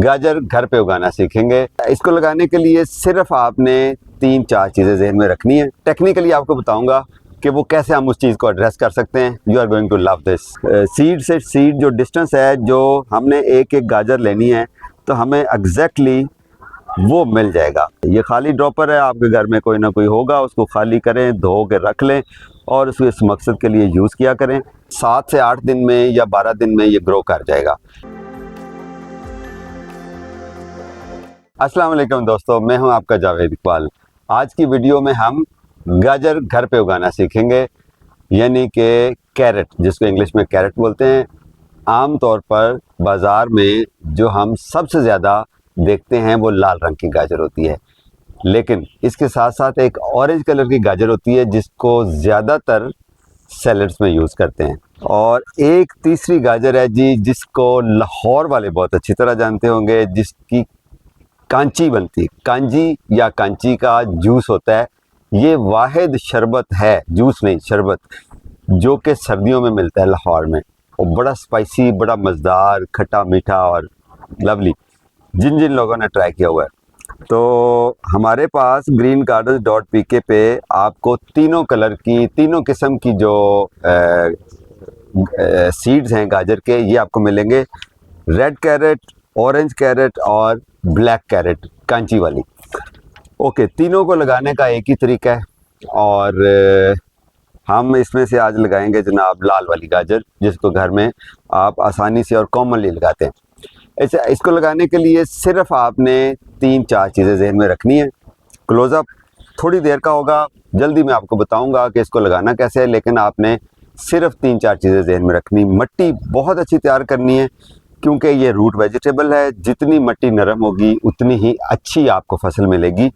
गाजर घर पे उगाना सीखेंगे। इसको लगाने के लिए सिर्फ आपने 3-4 चीज़ें जहन में रखनी है। टेक्निकली आपको बताऊंगा कि वो कैसे हम उस चीज़ को एड्रेस कर सकते हैं। You are going to love this. Seed से सीड जो डिस्टेंस है, जो हमने एक एक गाजर लेनी है, तो हमें एग्जैक्टली वो मिल जाएगा। ये खाली ड्रॉपर है, आपके घर में कोई ना कोई होगा, उसको खाली करें, धो के रख लें और उसको इस मकसद के लिए यूज़ किया करें। 7 से 8 दिन में या 12 दिन में ये ग्रो कर जाएगा। अस्सलाम वालेकुम दोस्तों, मैं हूं आपका जावेद इकबाल। आज की वीडियो में हम गाजर घर पे उगाना सीखेंगे, यानी कि कैरेट, जिसको इंग्लिश में कैरेट बोलते हैं। आम तौर पर बाज़ार में जो हम सबसे ज़्यादा देखते हैं वो लाल रंग की गाजर होती है, लेकिन इसके साथ साथ एक ऑरेंज कलर की गाजर होती है जिसको ज़्यादातर सैलड्स में यूज़ करते हैं। और एक तीसरी गाजर है जी, जिसको लाहौर वाले बहुत अच्छी तरह जानते होंगे, जिसकी कांची बनती है। कांजी या कांची का जूस होता है। ये वाहिद शरबत है, जूस नहीं शरबत, जो कि सर्दियों में मिलता है लाहौर में। और बड़ा स्पाइसी, बड़ा मज़ेदार, खट्टा मीठा और लवली। जिन जिन लोगों ने ट्राई किया हुआ है, तो हमारे पास greengardens.pk पे आपको तीनों कलर की, तीनों किस्म की जो सीड्स हैं गाजर के, ये आपको मिलेंगे। रेड कैरेट, ऑरेंज कैरेट और ब्लैक कैरेट, कांची वाली। ओके, तीनों को लगाने का एक ही तरीका है और हम इसमें से आज लगाएंगे जनाब लाल वाली गाजर, जिसको घर में आप आसानी से और कॉमनली लगाते हैं। ऐसे इसको लगाने के लिए सिर्फ आपने 3-4 चीज़ें जहन में रखनी है। क्लोज़अप थोड़ी देर का होगा, जल्दी मैं आपको बताऊंगा कि इसको लगाना कैसे है, लेकिन आपने सिर्फ 3-4 चीज़ें जहन में रखनी। मिट्टी बहुत अच्छी तैयार करनी है, क्योंकि ये रूट वेजिटेबल है। जितनी मिट्टी नरम होगी उतनी ही अच्छी आपको फसल मिलेगी।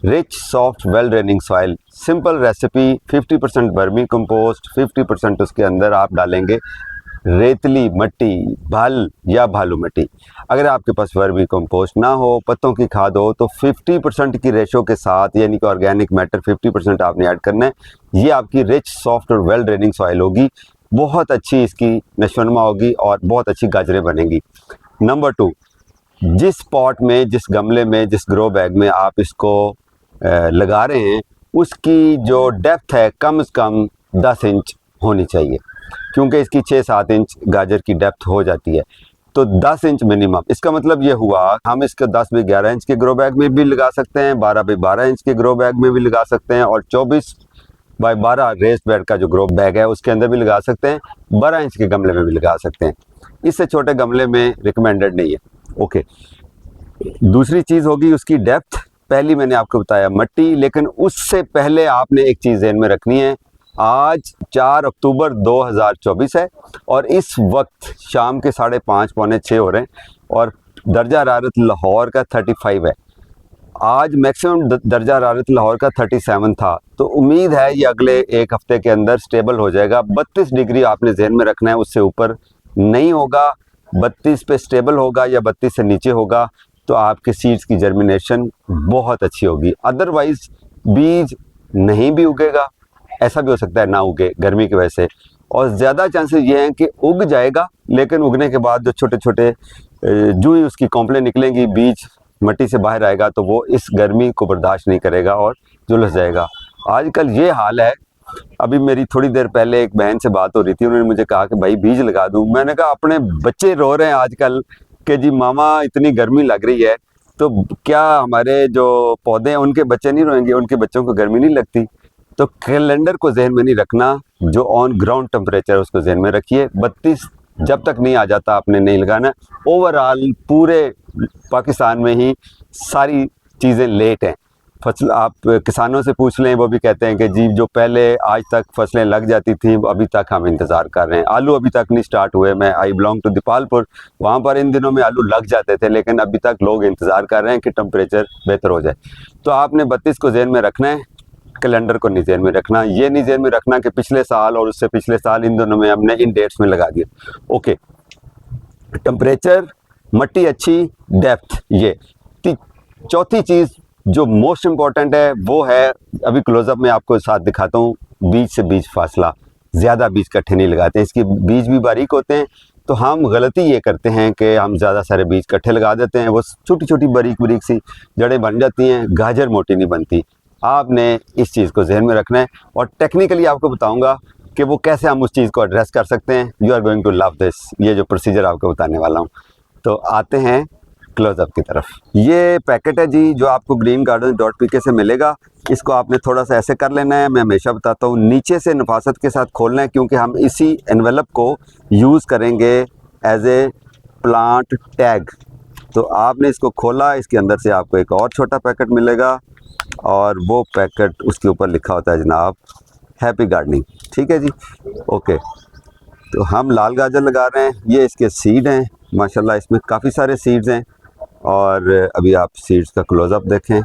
Rich, soft, well draining soil. Simple recipe, 50% vermi compost, 50% उसके अंदर आप डालेंगे रेतली मिट्टी, भाल या भालू मिट्टी। अगर आपके पास वर्मी कंपोस्ट ना हो, पत्तों की खाद हो, तो 50% की रेशो के साथ, यानी कि ऑर्गेनिक मैटर 50% आपने ऐड करना है। ये आपकी रिच, सॉफ्ट और वेल ड्रेनिंग सॉइल होगी। बहुत अच्छी इसकी नशोनुमा होगी और बहुत अच्छी गाजरें बनेंगी। नंबर 2, जिस पॉट में, जिस गमले में, जिस ग्रो बैग में आप इसको लगा रहे हैं, उसकी जो डेप्थ है कम से कम 10 इंच होनी चाहिए, क्योंकि इसकी 6-7 इंच गाजर की डेप्थ हो जाती है। तो 10 इंच मिनिमम। इसका मतलब ये हुआ, हम इसके 10 बाई 11 इंच के ग्रो बैग में भी लगा सकते हैं, 12 बाई 12 इंच के ग्रो बैग में भी लगा सकते हैं, और 24 बाई 12 रेस्ड बेड का जो ग्रो बैग है उसके अंदर भी लगा सकते हैं, 12 इंच के गमले में भी लगा सकते हैं। इससे छोटे गमले में रिकमेंडेड नहीं है। ओके, दूसरी चीज़ होगी उसकी डेप्थ। पहली मैंने आपको बताया मिट्टी, लेकिन उससे पहले आपने एक चीज़ ध्यान में रखनी है। आज 4 अक्टूबर 2024 है और इस वक्त शाम के 5:30 पौने 6 हो रहे हैं और दर्जा हरारत लाहौर का 35 है। आज मैक्सिमम दर्जा हरारत लाहौर का 37 था, तो उम्मीद है ये अगले एक हफ्ते के अंदर स्टेबल हो जाएगा। 32 डिग्री आपने जहन में रखना है, उससे ऊपर नहीं होगा। 32 पे स्टेबल होगा या 32 से नीचे होगा तो आपके सीड्स की जर्मिनेशन बहुत अच्छी होगी। अदरवाइज बीज नहीं भी उगेगा, ऐसा भी हो सकता है ना उगे गर्मी की वजह से, और ज़्यादा चांसेस ये हैं कि उग जाएगा, लेकिन उगने के बाद जो छोटे छोटे जो ही उसकी कॉम्प्लें निकलेंगी, बीज मिट्टी से बाहर आएगा, तो वो इस गर्मी को बर्दाश्त नहीं करेगा और झुलस जाएगा। आजकल ये हाल है। अभी मेरी थोड़ी देर पहले एक बहन से बात हो रही थी, उन्होंने मुझे कहा कि भाई बीज लगा दूं। मैंने कहा अपने बच्चे रो रहे हैं आजकल कि जी मामा इतनी गर्मी लग रही है, तो क्या हमारे जो पौधे हैं उनके बच्चे नहीं रोएंगे? उनके बच्चों को गर्मी नहीं लगती? तो कैलेंडर को जहन में नहीं रखना, जो ऑन ग्राउंड टेम्परेचर है उसको जहन में रखिए। 32 जब तक नहीं आ जाता आपने नहीं लगाना। ओवरऑल पूरे पाकिस्तान में ही सारी चीज़ें लेट हैं। फसल आप किसानों से पूछ लें, वो भी कहते हैं कि जी जो पहले आज तक फसलें लग जाती थी, अभी तक हम इंतज़ार कर रहे हैं। आलू अभी तक नहीं स्टार्ट हुए। मैं आई बिलोंग टू दीपालपुर, वहाँ पर इन दिनों में आलू लग जाते थे, लेकिन अभी तक लोग इंतज़ार कर रहे हैं कि टेम्परेचर बेहतर हो जाए। तो आपने 32 को जहन में रखना है, कैलेंडर को नहीं जहन में रखना। ये नहीं जहन में रखना कि पिछले साल और उससे पिछले साल इन दोनों में हमने इन डेट्स में लगा दिया। ओके, टेम्परेचर, मिट्टी अच्छी, डेप्थ। ये चौथी चीज़ जो मोस्ट इम्पॉर्टेंट है वो है, अभी क्लोजअप में आपको साथ दिखाता हूँ, बीज से बीज फासला। ज़्यादा बीज इकट्ठे नहीं लगाते हैं, इसके बीज भी बारीक होते हैं, तो हम गलती ये करते हैं कि हम ज़्यादा सारे बीज इकट्ठे लगा देते हैं, वो छोटी छोटी बारीक बारीक सी जड़ें बन जाती हैं, गाजर मोटी नहीं बनती। आपने इस चीज़ को जहन में रखना है और टेक्निकली आपको बताऊंगा कि वो कैसे हम उस चीज़ को एड्रेस कर सकते हैं। You are going to love this, ये जो प्रोसीजर आपको बताने वाला हूँ। तो आते हैं क्लोजअप की तरफ। ये पैकेट है जी जो आपको greengarden.pk से मिलेगा। इसको आपने थोड़ा सा ऐसे कर लेना है, मैं हमेशा बताता हूँ नीचे से नफासत के साथ खोलना है, क्योंकि हम इसी एनवेलप को यूज़ करेंगे एज ए प्लांट टैग। तो आपने इसको खोला, इसके अंदर से आपको एक और छोटा पैकेट मिलेगा और वो पैकेट उसके ऊपर लिखा होता है जनाब हैप्पी गार्डनिंग। ठीक है जी, ओके। तो हम लाल गाजर लगा रहे हैं, ये इसके सीड हैं, माशाल्लाह इसमें काफ़ी सारे सीड्स हैं। और अभी आप सीड्स का क्लोजअप देखें,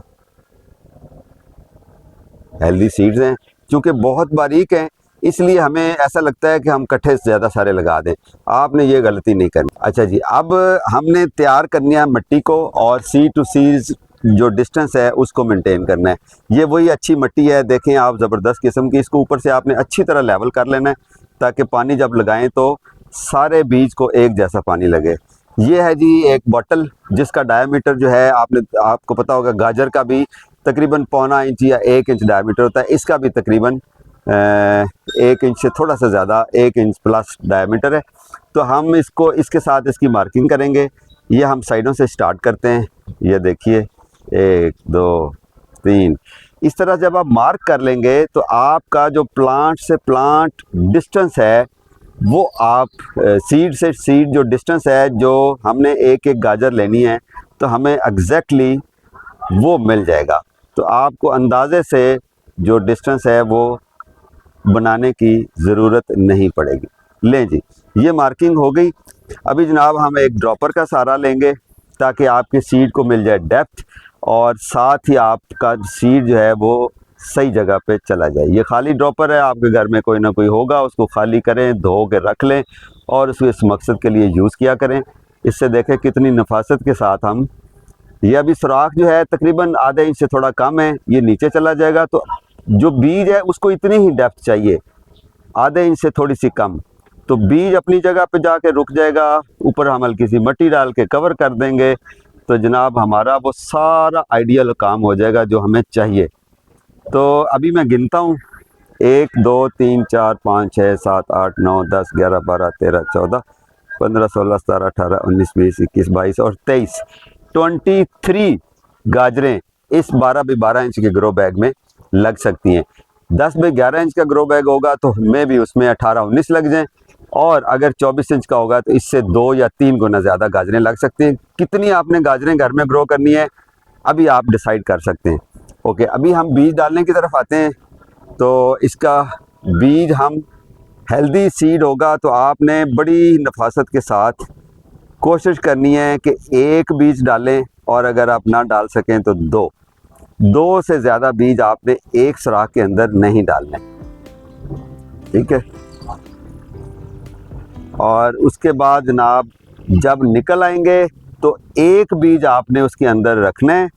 हेल्दी सीड्स हैं, क्योंकि बहुत बारीक हैं इसलिए हमें ऐसा लगता है कि हम इकट्ठे ज़्यादा सारे लगा दें। आपने ये गलती नहीं करनी। अच्छा जी, अब हमने तैयार करनी है मिट्टी को और सीड टू सीड जो डिस्टेंस है उसको मेंटेन करना है। ये वही अच्छी मिट्टी है, देखें आप, ज़बरदस्त किस्म की। इसको ऊपर से आपने अच्छी तरह लेवल कर लेना है ताकि पानी जब लगाएं तो सारे बीज को एक जैसा पानी लगे। ये है जी एक बॉटल जिसका डायमीटर जो है आपको पता होगा, गाजर का भी तकरीबन 1.25 इंच या 1 इंच डायमीटर होता है, इसका भी तकरीबन 1 इंच से थोड़ा सा ज़्यादा, 1 इंच प्लस डायमीटर है। तो हम इसको इसके साथ इसकी मार्किंग करेंगे। ये हम साइडों से स्टार्ट करते हैं, ये देखिए 1 2 3। इस तरह जब आप मार्क कर लेंगे तो आपका जो प्लांट से प्लांट डिस्टेंस है वो आप सीड से सीड जो डिस्टेंस है, जो हमने एक एक गाजर लेनी है तो हमें एग्जैक्टली वो मिल जाएगा। तो आपको अंदाजे से जो डिस्टेंस है वो बनाने की ज़रूरत नहीं पड़ेगी। लें जी, ये मार्किंग हो गई। अभी जनाब हम एक ड्रॉपर का सहारा लेंगे ताकि आपकी सीड को मिल जाए डेप्थ और साथ ही आपका सीड जो है वो सही जगह पे चला जाए। ये खाली ड्रॉपर है, आपके घर में कोई ना कोई होगा, उसको खाली करें, धो के रख लें और उसको इस मकसद के लिए यूज़ किया करें। इससे देखें कितनी नफासत के साथ हम, ये अभी सुराख जो है तकरीबन आधे इंच से थोड़ा कम है, ये नीचे चला जाएगा। तो जो बीज है उसको इतनी ही डेप्थ चाहिए, आधे इंच से थोड़ी सी कम, तो बीज अपनी जगह पे जाके रुक जाएगा। ऊपर हम हल्की सी मिट्टी डाल के कवर कर देंगे तो जनाब हमारा वो सारा आइडियल काम हो जाएगा जो हमें चाहिए। तो अभी मैं गिनता हूँ, 1 2 3 4 5 6 7 8 9 10 11 12 13 14 15 16 17 18 19 20 21 22 और 23, 23 गाजरें इस 12 बाई 12 इंच के ग्रो बैग में लग सकती हैं। 10 बाई 11 इंच का ग्रो बैग होगा तो हमें भी उसमें 18-19 लग जाएं, और अगर 24 इंच का होगा तो इससे 2 या 3 गुना ज़्यादा गाजरें लग सकती हैं। कितनी आपने गाजरें घर में ग्रो करनी है अभी आप डिसाइड कर सकते हैं। ओके, अभी हम बीज डालने की तरफ आते हैं। तो इसका बीज हम हेल्दी सीड होगा तो आपने बड़ी नफासत के साथ कोशिश करनी है कि एक बीज डालें, और अगर आप ना डाल सकें तो 2 से ज़्यादा बीज आपने एक सुराख के अंदर नहीं डालने। ठीक है, और उसके बाद जनाब जब निकल आएंगे तो एक बीज आपने उसके अंदर रखना है,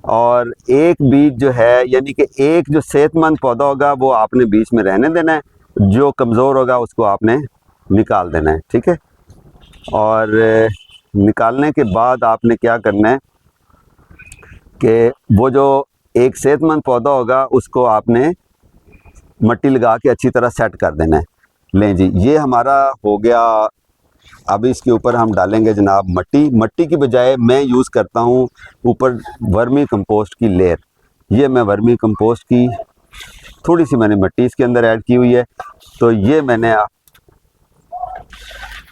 और एक बीज जो है यानी कि एक जो सेहतमंद पौधा होगा वो आपने बीच में रहने देना है, जो कमज़ोर होगा उसको आपने निकाल देना है। ठीक है, और निकालने के बाद आपने क्या करना है कि वो जो एक सेहतमंद पौधा होगा उसको आपने मिट्टी लगा के अच्छी तरह सेट कर देना है। लें जी, ये हमारा हो गया। अभी इसके ऊपर हम डालेंगे जनाब मट्टी की बजाय मैं यूज़ करता हूँ ऊपर वर्मी कंपोस्ट की लेयर। ये मैं वर्मी कंपोस्ट की थोड़ी सी मैंने मिट्टी इसके अंदर ऐड की हुई है, तो ये मैंने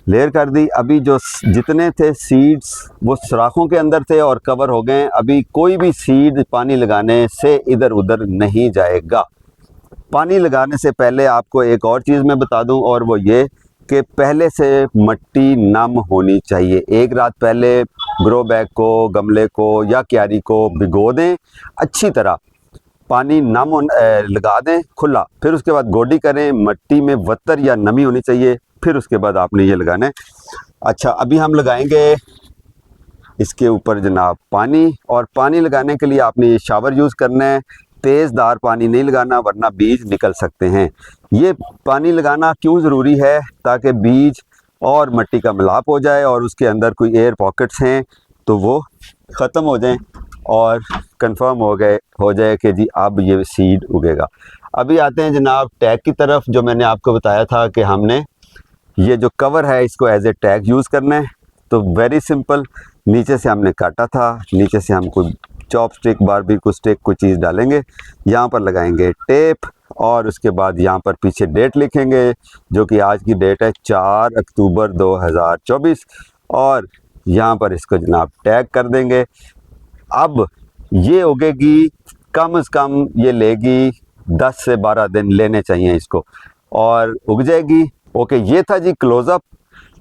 लेयर कर दी। अभी जो जितने थे सीड्स वो सुराखों के अंदर थे और कवर हो गए। अभी कोई भी सीड पानी लगाने से इधर उधर नहीं जाएगा। पानी लगाने से पहले आपको एक और चीज़ मैं बता दूं, और वो ये कि पहले से मिट्टी नम होनी चाहिए। एक रात पहले ग्रो बैग को, गमले को या क्यारी को भिगो दें, अच्छी तरह पानी नम लगा दें खुला, फिर उसके बाद गोडी करें। मिट्टी में वतर या नमी होनी चाहिए, फिर उसके बाद आपने ये लगाना है। अच्छा, अभी हम लगाएंगे इसके ऊपर जनाब पानी, और पानी लगाने के लिए आपने ये शावर यूज़ करना है। तेज़दार पानी नहीं लगाना वरना बीज निकल सकते हैं। ये पानी लगाना क्यों ज़रूरी है? ताकि बीज और मट्टी का मिलाप हो जाए और उसके अंदर कोई एयर पॉकेट्स हैं तो वो ख़त्म हो जाएं और कंफर्म हो जाए कि जी अब ये सीड उगेगा। अभी आते हैं जनाब टैग की तरफ। जो मैंने आपको बताया था कि हमने ये जो कवर है इसको एज ए टैग यूज़ करना है, तो वेरी सिंपल, नीचे से हमने काटा था, नीचे से हम कोई चॉप स्टिक, बारबेक्यू स्टिक कोई चीज़ डालेंगे, यहाँ पर लगाएंगे टेप और उसके बाद यहाँ पर पीछे डेट लिखेंगे जो कि आज की डेट है 4 अक्टूबर 2024 और यहाँ पर इसको जनाब टैग कर देंगे। अब ये उगेगी, कम से कम ये लेगी 10 से 12 दिन लेने चाहिए इसको और उग जाएगी। ओके, ये था जी क्लोज़अप।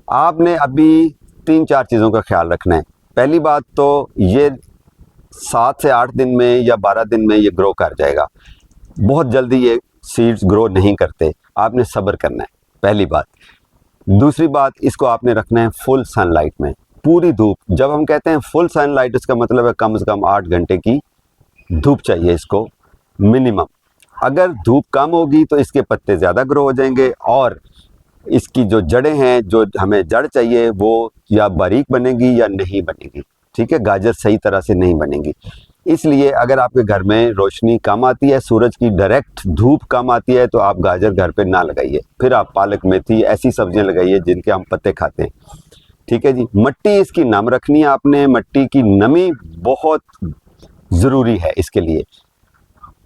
आपने अभी 3-4 चीज़ों का ख्याल रखना है। पहली बात तो ये 7 से 8 दिन में या 12 दिन में ये ग्रो कर जाएगा। बहुत जल्दी ये सीड्स ग्रो नहीं करते, आपने सब्र करना है, पहली बात। दूसरी बात, इसको आपने रखना है फुल सनलाइट में, पूरी धूप। जब हम कहते हैं फुल सनलाइट, इसका मतलब है कम से कम 8 घंटे की धूप चाहिए इसको मिनिमम। अगर धूप कम होगी तो इसके पत्ते ज़्यादा ग्रो हो जाएंगे और इसकी जो जड़ें हैं, जो हमें जड़ चाहिए, वो या बारीक बनेगी या नहीं बनेगी। ठीक है, गाजर सही तरह से नहीं बनेगी। इसलिए अगर आपके घर में रोशनी कम आती है, सूरज की डायरेक्ट धूप कम आती है, तो आप गाजर घर पे ना लगाइए। फिर आप पालक, मेथी, ऐसी सब्जियां लगाइए जिनके हम पत्ते खाते हैं। ठीक है जी। मट्टी इसकी नम रखनी है आपने, मट्टी की नमी बहुत ज़रूरी है इसके लिए।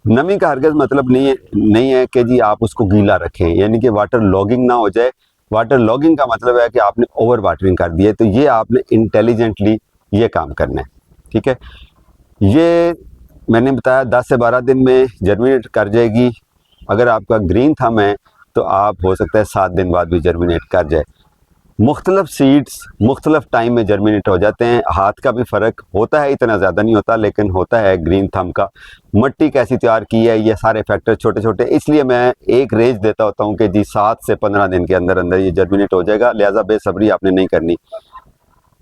नमी का हरगिज़ मतलब नहीं है कि जी आप उसको गीला रखें, यानी कि वाटर लॉगिंग ना हो जाए। वाटर लॉगिंग का मतलब है कि आपने ओवर वाटरिंग कर दी है, तो ये आपने इंटेलिजेंटली ये काम करना है। ठीक है, ये मैंने बताया 10 से 12 दिन में जर्मिनेट कर जाएगी। अगर आपका ग्रीन थंब है तो आप हो सकता है 7 दिन बाद भी जर्मिनेट कर जाए। मुख्तलिफ सीड्स मुख्तलिफ टाइम में जर्मिनेट हो जाते हैं। हाथ का भी फ़र्क होता है, इतना ज़्यादा नहीं होता लेकिन होता है ग्रीन थंब का। मट्टी कैसी तैयार की है, ये सारे फैक्टर छोटे छोटे, इसलिए मैं एक रेंज देता होता हूँ कि जी 7 से 15 दिन के अंदर अंदर ये जर्मिनेट हो जाएगा। लिहाजा बेसब्री आपने नहीं करनी।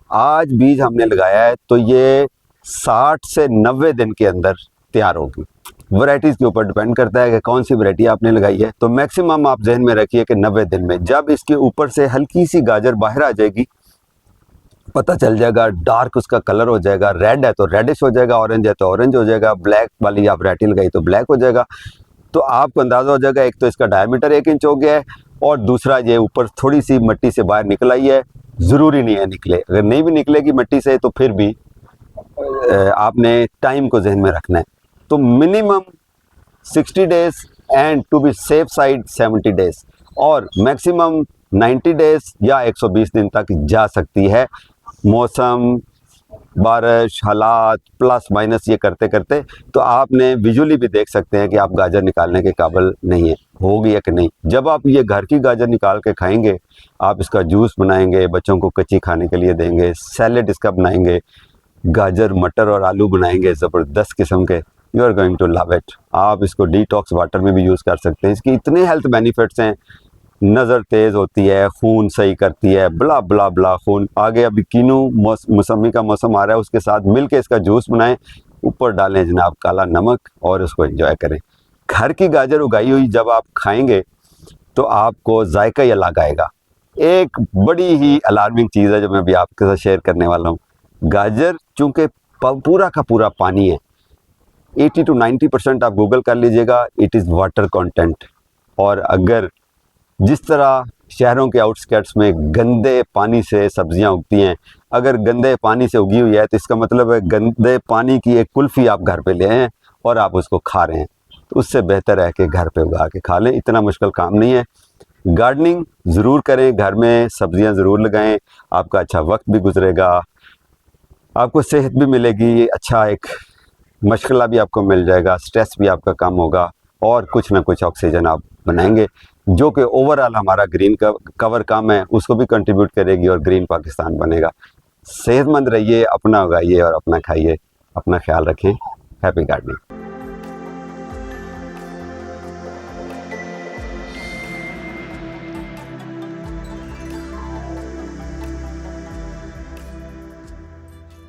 आज बीज हमने लगाया है तो ये 60 से 90 दिन के अंदर तैयार होगी। वैरायटीज़ के ऊपर डिपेंड करता है कि कौन सी वैरायटी आपने लगाई है, तो मैक्सिमम आप जहन में रखिए कि 90 दिन में। जब इसके ऊपर से हल्की सी गाजर बाहर आ जाएगी, पता चल जाएगा, डार्क उसका कलर हो जाएगा, रेड है तो रेडिश हो जाएगा, ऑरेंज है तो ऑरेंज हो जाएगा, ब्लैक वाली आप वैरायटी लगाई तो ब्लैक हो जाएगा। तो आपको अंदाज़ा हो जाएगा, एक तो इसका डायमीटर 1 इंच हो गया है और दूसरा ये ऊपर थोड़ी सी मट्टी से बाहर निकल आई है। ज़रूरी नहीं है निकले, अगर नहीं भी निकलेगी मट्टी से तो फिर भी आपने टाइम को जहन में रखना है। तो minimum 60 days and to be safe side 70 days और मैक्सिमम 90 डेज़ या 120 दिन तक जा सकती है। मौसम, बारिश, हालात, प्लस माइनस ये करते करते तो आपने विजुअली भी देख सकते हैं कि आप गाजर निकालने के काबिल नहीं है, होगी या कि नहीं। जब आप ये घर की गाजर निकाल के खाएंगे, आप इसका जूस बनाएंगे, बच्चों को कच्ची खाने के लिए देंगे, सैलेड इसका बनाएंगे, गाजर, मटर और आलू बनाएंगे ज़बरदस्त किस्म के, you are going to love it. आप इसको डिटॉक्स वाटर में भी यूज़ कर सकते हैं। इसकी इतने हेल्थ बेनिफिट्स हैं, नज़र तेज़ होती है, खून सही करती है, बला बला बला खून। आगे अभी कीनू मौसमी का मौसम आ रहा है, उसके साथ मिल के इसका जूस बनाएं, ऊपर डालें जनाब काला नमक और उसको एंजॉय करें। घर की गाजर उगाई हुई जब आप खाएंगे तो आपको जायका ही अलग आएगा। एक बड़ी ही अलार्मिंग चीज़ है जो मैं अभी आपके साथ शेयर करने वाला हूँ। गाजर चूँकि पूरा का पूरा पानी है, 80 to 90% आप गूगल कर लीजिएगा, इट इज़ वाटर कंटेंट। और अगर जिस तरह शहरों के आउटस्कर्ट्स में गंदे पानी से सब्जियां उगती हैं, अगर गंदे पानी से उगी हुई है तो इसका मतलब है गंदे पानी की एक कुल्फ़ी आप घर पे ले आए हैं और आप उसको खा रहे हैं। तो उससे बेहतर है कि घर पे उगा के खा लें, इतना मुश्किल काम नहीं है। गार्डनिंग ज़रूर करें, घर में सब्जियां ज़रूर लगाएं, आपका अच्छा वक्त भी गुजरेगा, आपको सेहत भी मिलेगी, अच्छा एक मशगला भी आपको मिल जाएगा, स्ट्रेस भी आपका कम होगा और कुछ ना कुछ ऑक्सीजन आप बनाएंगे जो कि ओवरऑल हमारा ग्रीन कवर कम है उसको भी कंट्रीब्यूट करेगी और ग्रीन पाकिस्तान बनेगा। सेहतमंद रहिए, अपना उगाइए और अपना खाइए, अपना ख्याल रखें। Happy gardening.